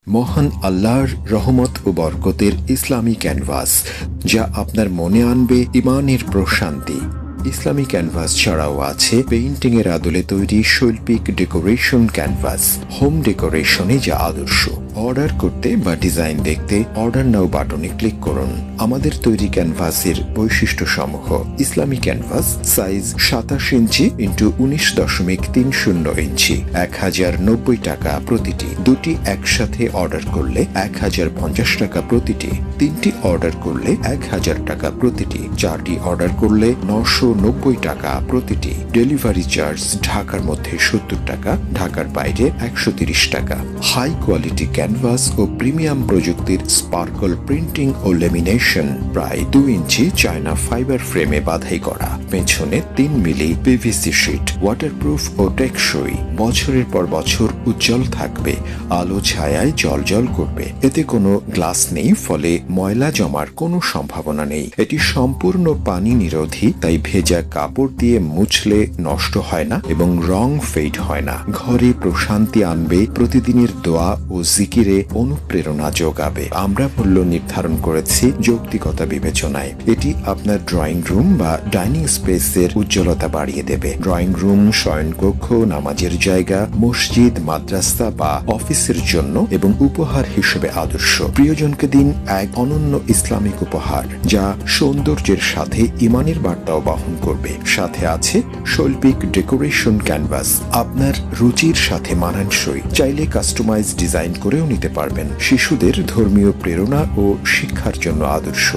মহান আল্লাহর রহমত ও বরকতের ইসলামী ক্যানভাস, যা আপনার মনে আনবে ঈমানের প্রশান্তি। ইসলামী ক্যানভাস ছাড়াও আছে পেইন্টিং এর আদলে তৈরি শৈল্পিক ডেকোরেশন ক্যানভাস, হোম ডেকোরেশনে যা আদর্শ। অর্ডার করতে বা ডিজাইন দেখতে অর্ডার নাও বাটনে ক্লিক করুন। আমাদের তৈরি ক্যানভাসের বৈশিষ্ট্য সমূহ: ইসলামী ক্যানভাস, সাইজ 27 ইঞ্চি × 19.30 ইঞ্চি, 1090 টাকা প্রতিটি। দুটি একসাথে অর্ডার করলে 1050 টাকা প্রতিটি। 3টি অর্ডার করলে 1000 টাকা প্রতিটি। 4টি অর্ডার করলে 990 টাকা প্রতিটি। ডেলিভারি চার্জ ঢাকার মধ্যে 70 টাকা, ঢাকার বাইরে 130 টাকা। হাই কোয়ালিটি ক্যানভাস ও প্রিমিয়াম প্রযুক্তির স্পার্কল প্রিন্টিং ও লেমিনেশন, প্রায় 2 ইঞ্চি চায়না ফাইবার ফ্রেমে বাধাই করা। পেছনে 3 মিলি পিভিসি শীট, ওয়াটারপ্রুফ ও টেকসই। বছরের পর বছর উজ্জ্বল থাকবে, আলো ছায়ায় জলজল করবে। এতে কোনো গ্লাস নেই, ফলে ময়লা জমার কোনো সম্ভাবনা নেই। এটি সম্পূর্ণ পানি নিরোধী, তাই ভেজা কাপড় দিয়ে মুছলে নষ্ট হয় না এবং রং ফেড হয় না। ঘরে প্রশান্তি আনবে, প্রতিদিনের দোয়া ও জিকিরে অনুপ্রেরণা যোগাবে। আমরা মূল্য নির্ধারণ করেছি যৌক্তিকতা বিবেচনায়। এটি আপনার ড্রয়িং রুম বা ডাইনিং স্পেসের উজ্জ্বলতা বাড়িয়ে দেবে। ড্রয়িং রুম, শয়নকক্ষ, নামাজের জায়গা, মসজিদ, মাদ্রাসা বা অফিসের জন্য এবং উপহার হিসেবে আদর্শ। প্রিয়জনকে দিন এক অনন্য ইসলামিক উপহার, যা সৌন্দর্যের সাথে ঈমানের বার্তাও বহন করবে। সাথে আছে শৈল্পিক ডেকোরেশন ক্যানভাস, আপনার রুচির সাথে মানানসই। চাইলে কাস্টমাইজ ডিজাইন করেও নিতে পারবেন। শিশুদের ধর্মীয় প্রেরণা ও শিক্ষার জন্য আদর্শ।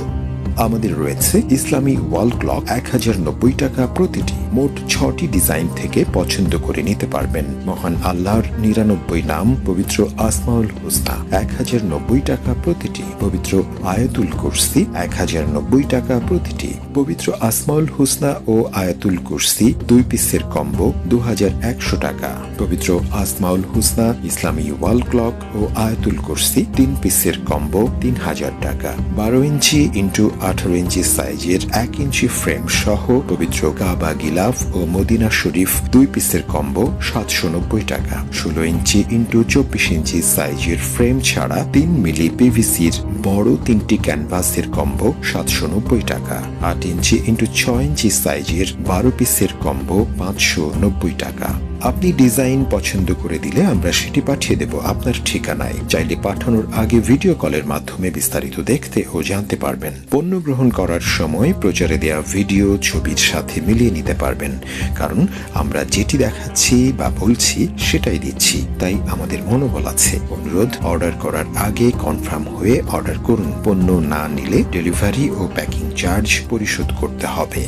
আমাদের রয়েছে ইসলামী ওয়াল ক্লক, 1090 টাকা প্রতিটি। মোট 6টি ডিজাইন থেকে পছন্দ করে নিতে পারবেন। মহান আল্লাহর 99 নাম, পবিত্র আসমাউল হুসনা, 1090 টাকা প্রতিটি। পবিত্র আয়াতুল কুরসি, 1090 টাকা প্রতিটি। পবিত্র আসমাউল হুসনা ও আয়াতুল কুরসি 2 পিসের কম্বো, 2100 টাকা। পবিত্র আসমাউল হুসনা, ইসলামী ওয়াল ক্লক ও আয়াতুল কুরসি 3 পিসের কম্বো, 3000 টাকা। 12 ইঞ্চি × 18 ইঞ্চি সাইজের 1 ইঞ্চি ফ্রেম সহ পবিত্র কাবা গিলাফ ও মদিনা শরীফ 2 পিসের কম্বো, 790 টাকা। 16 ইঞ্চি × 24 ইঞ্চি সাইজের ফ্রেম ছাড়া 3 মিলি পিভিসির বড় 3টি ক্যানভাসের কম্বো, 790 টাকা। 8 ইঞ্চি × 6 ইঞ্চি সাইজের 12 পিসের কম্বো, 590 টাকা। আপনি ডিজাইন পছন্দ করে দিলে আমরা সেটি পাঠিয়ে দেব আপনার ঠিকানায়। চাইলে পাঠানোর আগে ভিডিও কলের মাধ্যমে বিস্তারিত দেখতে ও জানতে পারবেন। পণ্য গ্রহণ করার সময় প্রচারে দেওয়া ভিডিও ছবির সাথে মিলিয়ে নিতে পারবেন, কারণ আমরা যেটি দেখাচ্ছি বা বলছি সেটাই দিচ্ছি, তাই আমাদের মনোবল আছে। অনুরোধ, অর্ডার করার আগে কনফার্ম হয়ে অর্ডার করুন। পণ্য না নিলে ডেলিভারি ও প্যাকিং চার্জ পরিশোধ করতে হবে।